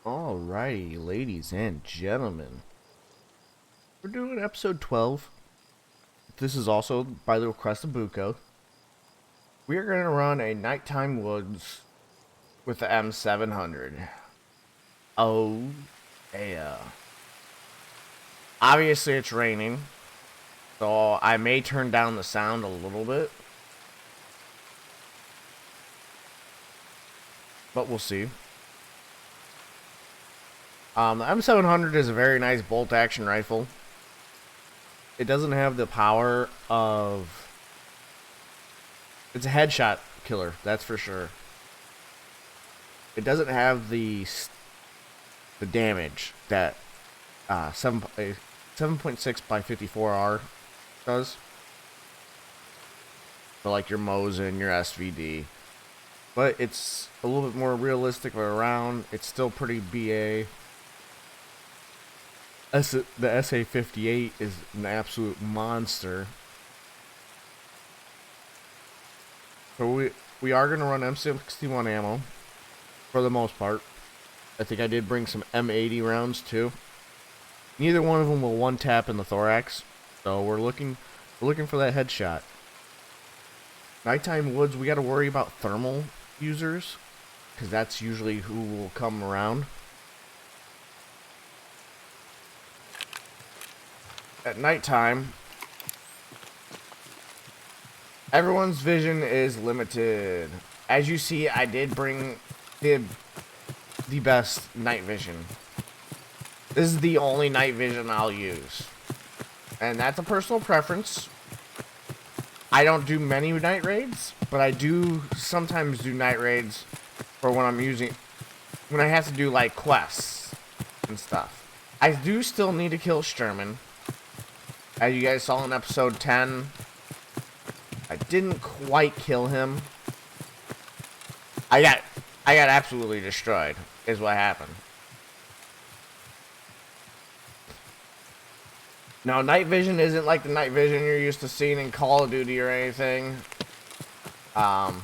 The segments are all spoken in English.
Alrighty, ladies and gentlemen, we're doing episode 12. This is also by the request of Buko. We are going to run a nighttime woods with the M700. Oh, yeah. Obviously, it's raining, so I may turn down the sound a little bit, but we'll see. The M700 is a very nice bolt action rifle. It doesn't have the power of. It's a headshot killer, that's for sure. It doesn't have the damage that 7.6 by 54R does. So like your Mosin, your SVD. But it's a little bit more realistic around. It's still pretty BA. The SA-58 is an absolute monster. So we are going to run M61 ammo for the most part. I think I did bring some M80 rounds too. Neither one of them will one tap in the thorax, so we're looking for that headshot. Nighttime woods, we got to worry about thermal users, because that's usually who will come around. At nighttime, everyone's vision is limited. As you see, I did bring the best night vision. This is the only night vision I'll use. And that's a personal preference. I don't do many night raids, but I do sometimes do night raids for when when I have to do like quests and stuff. I do still need to kill Sturman. As you guys saw in episode 10, I didn't quite kill him. I got absolutely destroyed, is what happened. Now, night vision isn't like the night vision you're used to seeing in Call of Duty or anything. It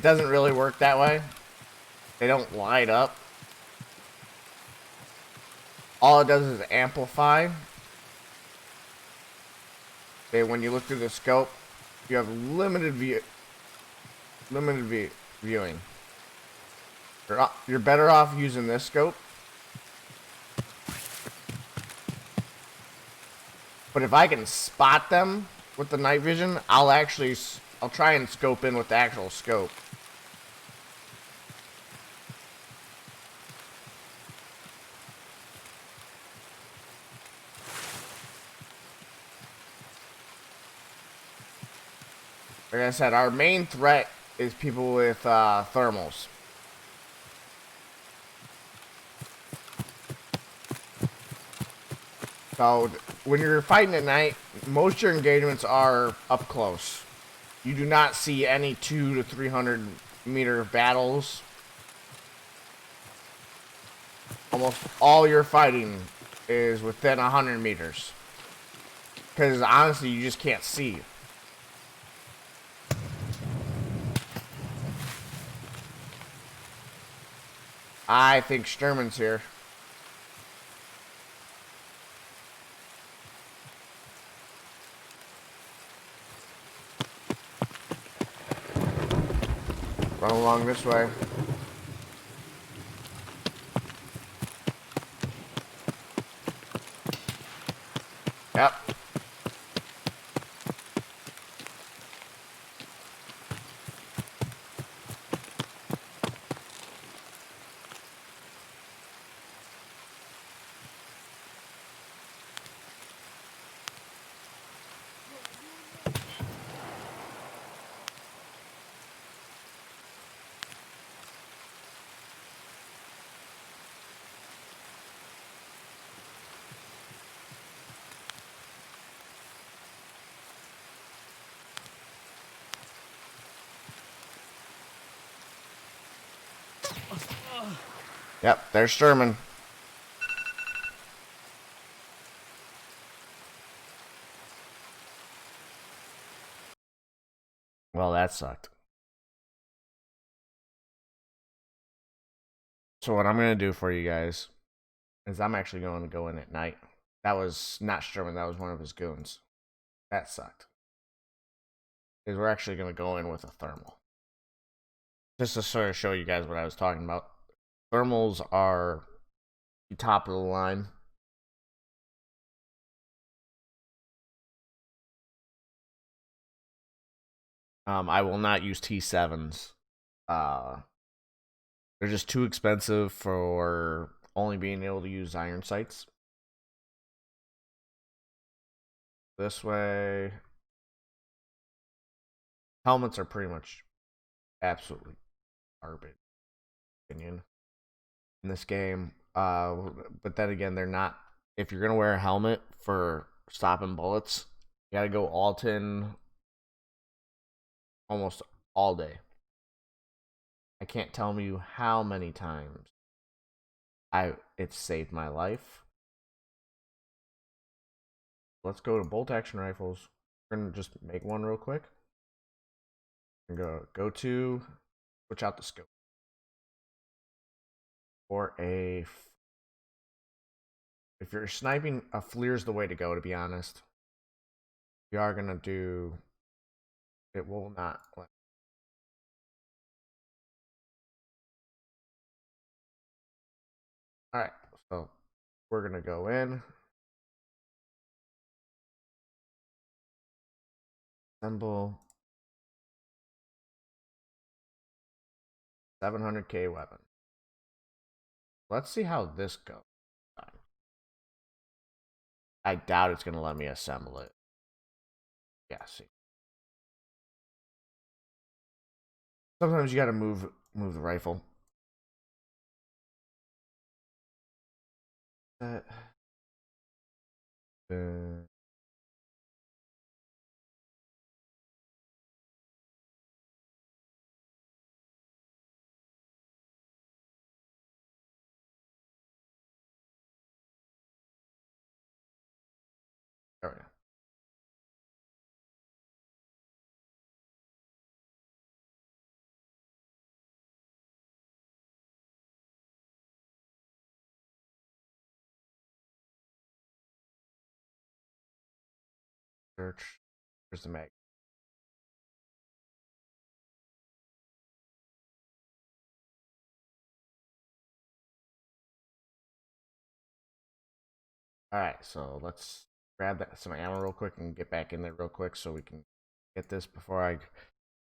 doesn't really work that way. They don't light up. All it does is amplify. Okay, when you look through the scope, you have limited viewing. You're better off using this scope. But if I can spot them with the night vision, I'll try and scope in with the actual scope. Like I said, our main threat is people with thermals. So when you're fighting at night, most of your engagements are up close. You do not see any 200 to 300 meter battles. Almost all your fighting is within 100 meters. Because honestly, you just can't see. I think Sturman's here. Run along this way. Yep. Yep, there's Sturman. Well, that sucked. So what I'm gonna do for you guys is I'm actually going to go in at night. That was not Sherman. That was one of his goons. That sucked. Is we're actually gonna go in with a thermal, just to sort of show you guys what I was talking about. Thermals are the top of the line. I will not use T7s. They're just too expensive for only being able to use iron sights. This way, helmets are pretty much absolutely garbage, opinion, in this game. But then again, they're not. If you're gonna wear a helmet for stopping bullets, you gotta go Alton almost all day. I can't tell you how many times it's saved my life. Let's go to bolt action rifles. We're gonna just make one real quick. And go to switch out the scope for a. If you're sniping, a FLIR is the way to go. To be honest, we are gonna do. It will not. All right, so we're gonna go in. Assemble 700K weapon. Let's see how this goes. I doubt it's gonna let me assemble it. Yeah, see. Sometimes you gotta move the rifle. Uh, there we go. Search. Where's the mag? All right, so let's grab some ammo real quick and get back in there real quick so we can get this before I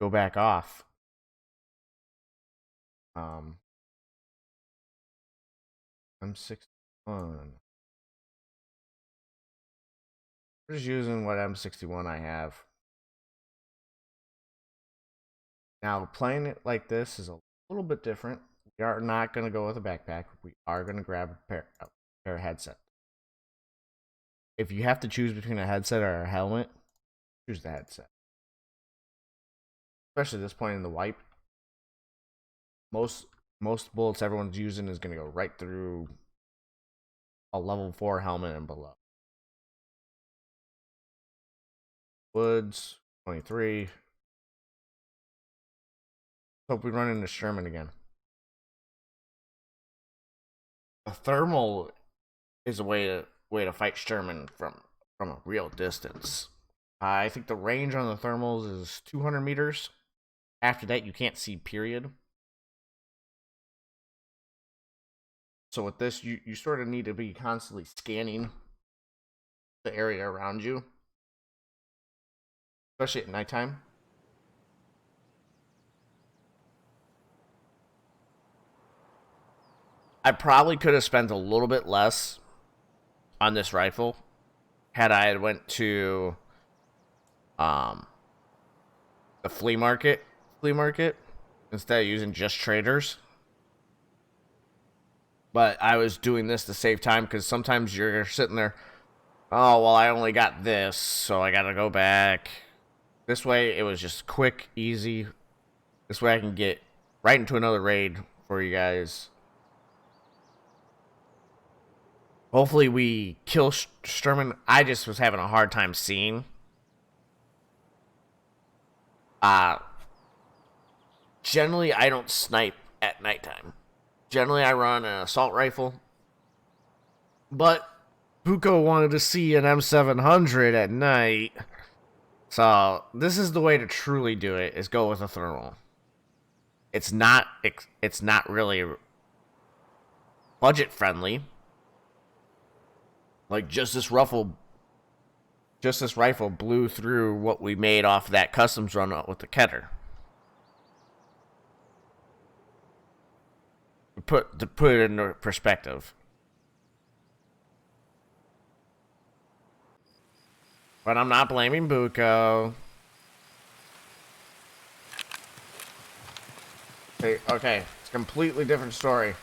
go back off. M61. We're just using what M61 I have. Now, playing it like this is a little bit different. We are not going to go with a backpack. We are going to grab a pair of headset. If you have to choose between a headset or a helmet, choose the headset. Especially at this point in the wipe. Most bullets everyone's using is going to go right through a level 4 helmet and below. Woods, 23. Hope we run into Sherman again. A thermal is a way to fight Sherman from a real distance. I think the range on the thermals is 200 meters. After that, you can't see, period. So with this, you sort of need to be constantly scanning the area around you, especially at nighttime. I probably could have spent a little bit less on this rifle had I went to the flea market instead of using just traders. But I was doing this to save time because sometimes you're sitting there, oh, well, I only got this, so I gotta go back. This way, it was just quick, easy. This way I can get right into another raid for you guys. Hopefully we kill Sturman. I just was having a hard time seeing. Generally, I don't snipe at nighttime. Generally, I run an assault rifle, but Buko wanted to see an M700 at night, so this is the way to truly do it: is go with a thermal. It's not really budget friendly. Like just this rifle blew through what we made off that customs run with the Keter. To put it into perspective. But I'm not blaming Buko. Okay, it's a completely different story.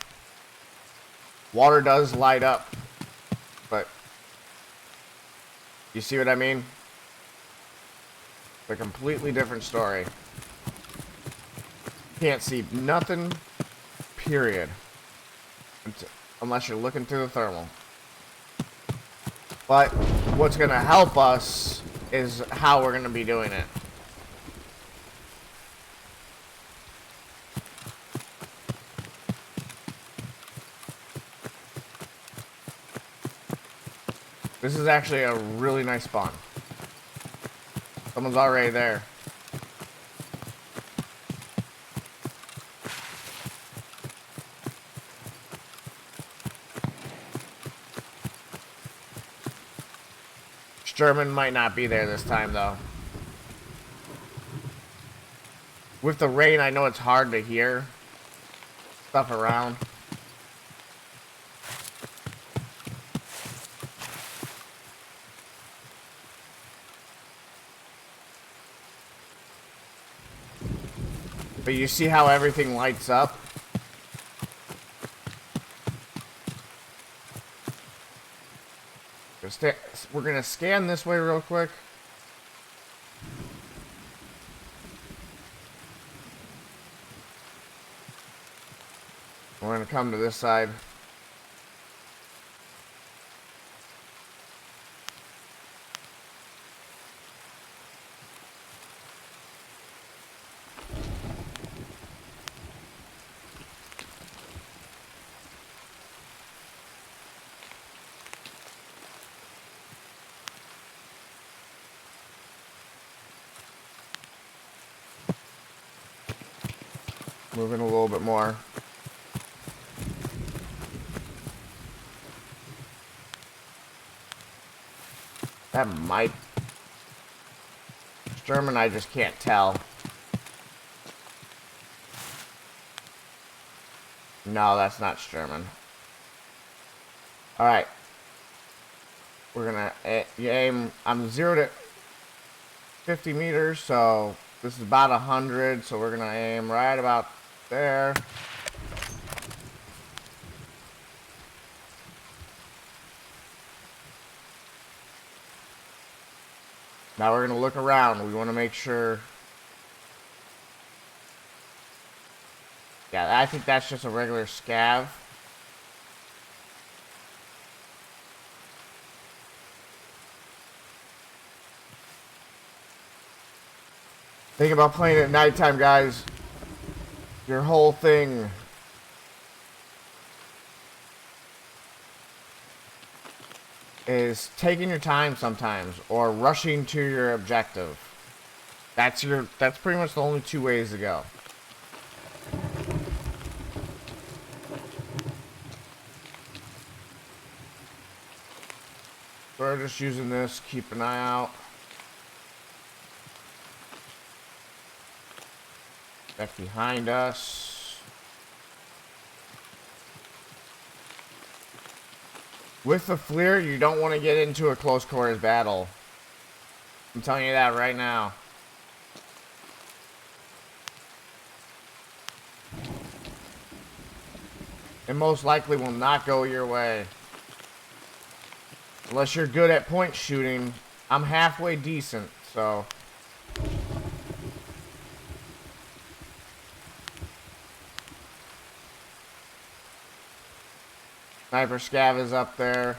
Water does light up, but you see what I mean? It's a completely different story. Can't see nothing, period, unless you're looking through the thermal. But what's going to help us is how we're going to be doing it. This is actually a really nice spawn. Someone's already there. German might not be there this time, though. With the rain, I know it's hard to hear stuff around. But you see how everything lights up? We're gonna scan this way real quick. We're gonna come to this side. Moving a little bit more. That might... German, I just can't tell. No, that's not German. Alright. We're gonna aim... I'm 0 to 50 meters, so this is about 100, so we're gonna aim right about there. Now we're gonna look around. We want to make sure. Yeah, I think that's just a regular scav. Think about playing at nighttime, guys. Your whole thing is taking your time sometimes or rushing to your objective. That's pretty much the only two ways to go. We're just using this, keep an eye out. Back behind us. With the FLIR, you don't want to get into a close quarters battle. I'm telling you that right now. It most likely will not go your way. Unless you're good at point shooting. I'm halfway decent, so... Sniper Scav is up there.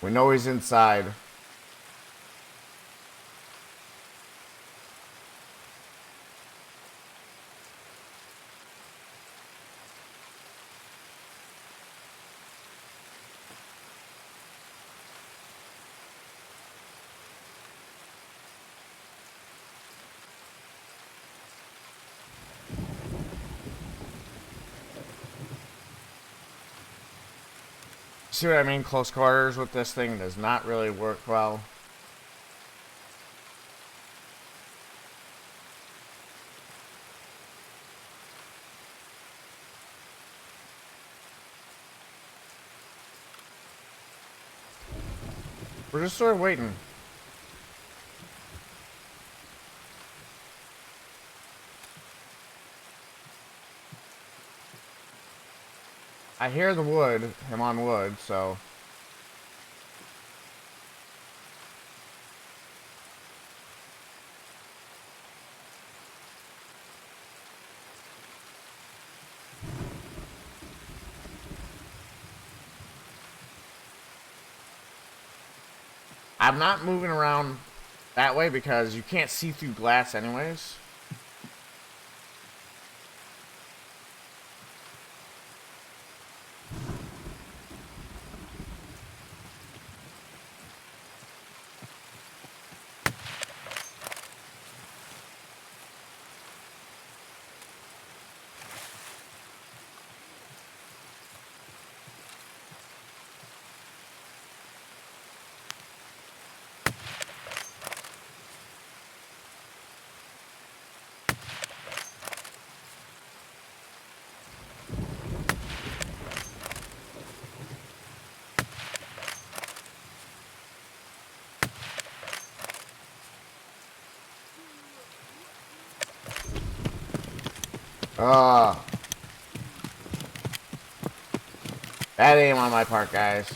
We know he's inside. See what I mean? Close quarters with this thing does not really work well. We're just sort of waiting. I hear the wood, him on wood, so... I'm not moving around that way because you can't see through glass anyways. Bad aim on my part, guys.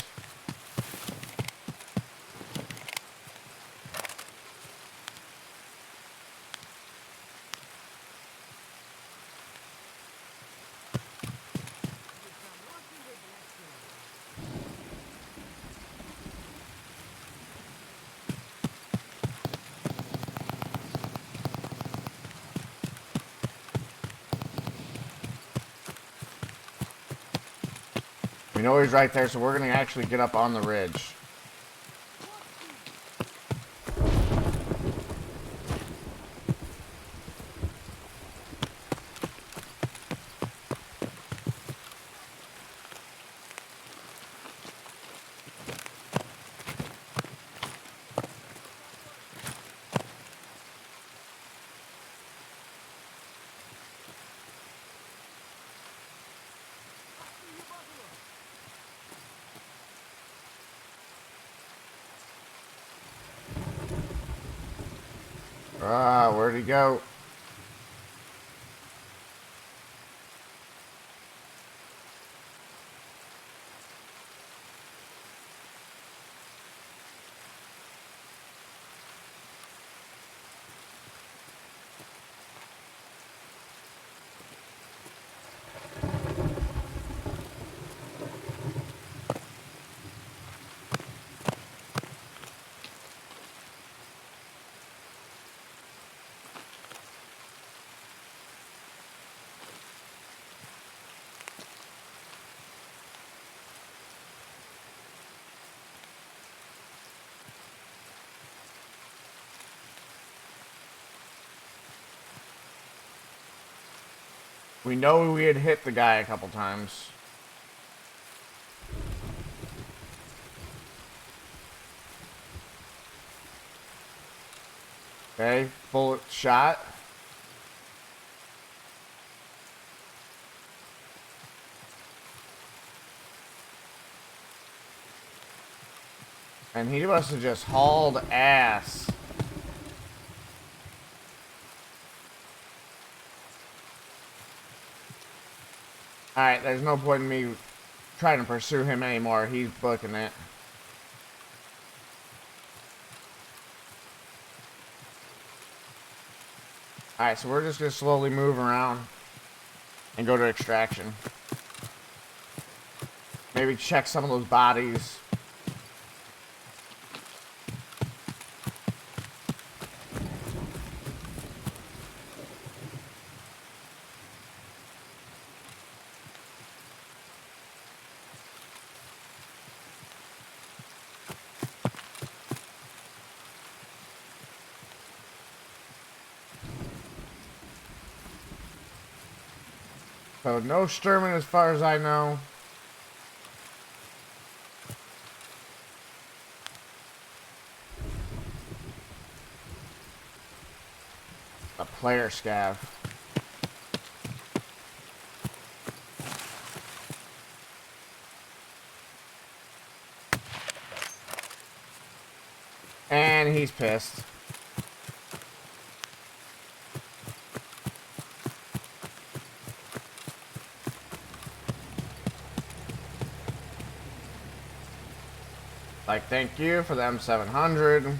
We know he's right there, so we're gonna actually get up on the ridge. Where'd he go? We know we had hit the guy a couple times. Okay, bullet shot. And he must have just hauled ass. Alright, there's no point in me trying to pursue him anymore. He's booking it. Alright, so we're just going to slowly move around and go to extraction. Maybe check some of those bodies. So no Sturman as far as I know. A player scav. And he's pissed. Like, thank you for the M700.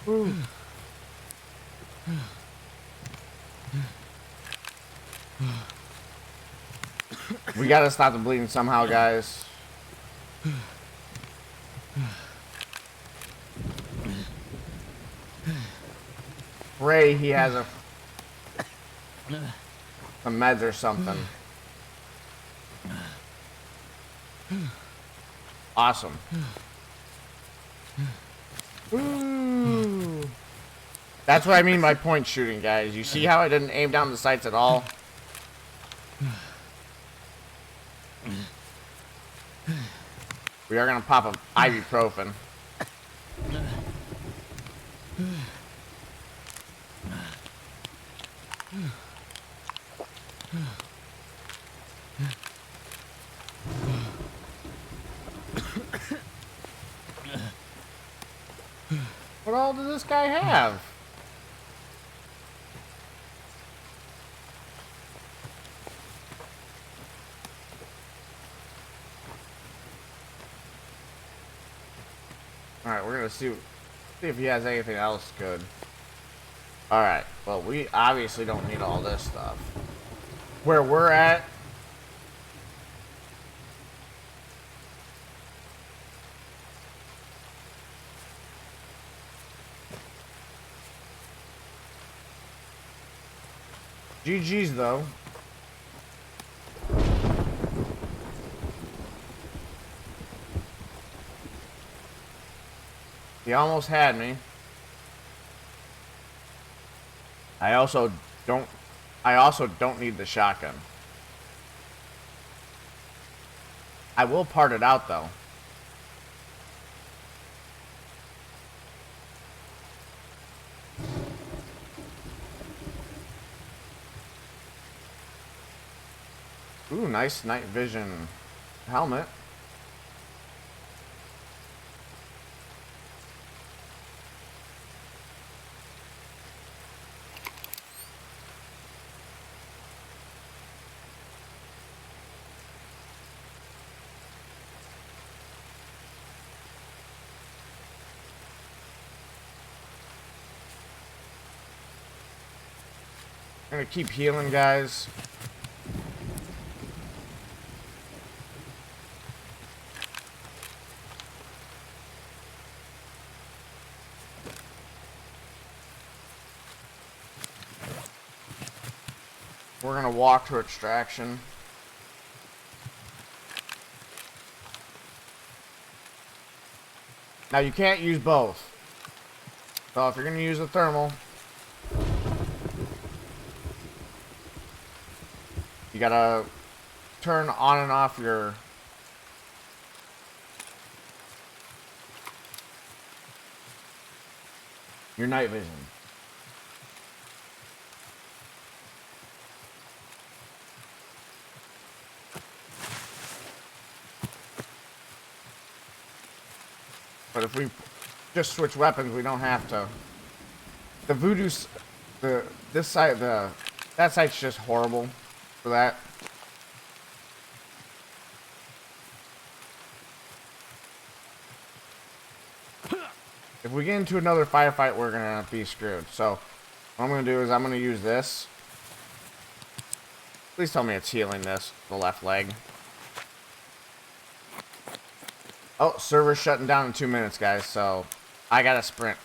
Ooh. We gotta stop the bleeding somehow, guys. Ray, he has some meds or something. Awesome. Ooh. That's what I mean by point shooting, guys. You see how I didn't aim down the sights at all? We are gonna pop a ibuprofen. What all does this guy have? Alright, we're gonna see if he has anything else good. Alright, well, we obviously don't need all this stuff. Where we're at, GG's though. He almost had me. I also don't need the shotgun. I will part it out though. Ooh, nice night vision helmet. I'm gonna keep healing, guys. We're gonna walk to extraction. Now you can't use both. So if you're gonna use the thermal, you gotta turn on and off your night vision. But if we just switch weapons, we don't have to. The voodoo's, that site's just horrible for that. If we get into another firefight, we're gonna be screwed. So what I'm gonna do is I'm gonna use this. Please tell me it's healing this, the left leg. Oh, server's shutting down in 2 minutes, guys, so I gotta sprint.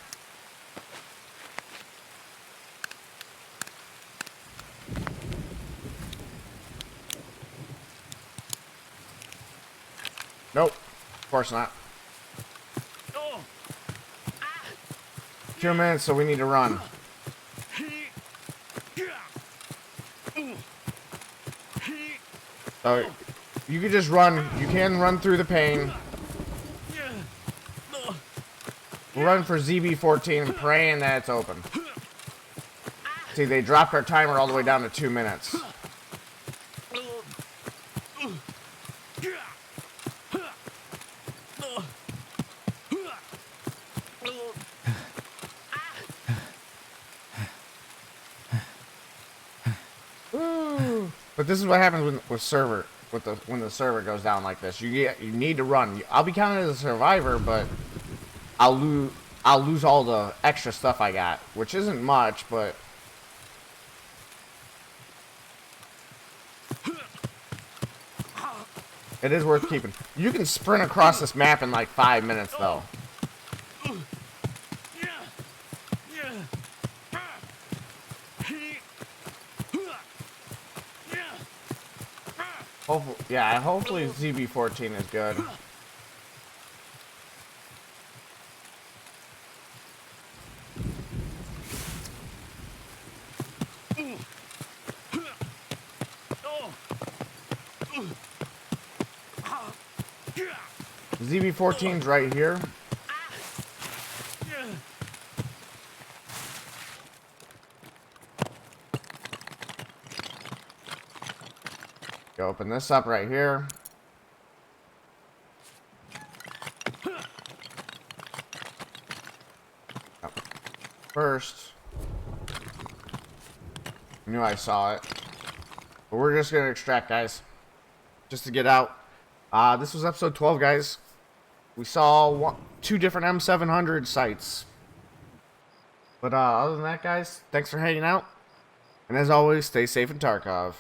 Nope, of course not. 2 minutes, so we need to run. So you can just run. You can run through the pain. We'll run for ZB14, praying that it's open. See, they dropped our timer all the way down to 2 minutes. Woo. But this is what happens when the server goes down like this. You need to run. I'll be counted as a survivor, but I'll lose all the extra stuff I got, which isn't much, but it is worth keeping. You can sprint across this map in like 5 minutes, though. Hopefully ZB14 is good. ZB14's right here. Go open this up right here. First, I knew I saw it, but we're just gonna extract, guys, just to get out. This was episode 12, guys. We saw two different M700 sites, but other than that, guys, thanks for hanging out, and as always, stay safe in Tarkov.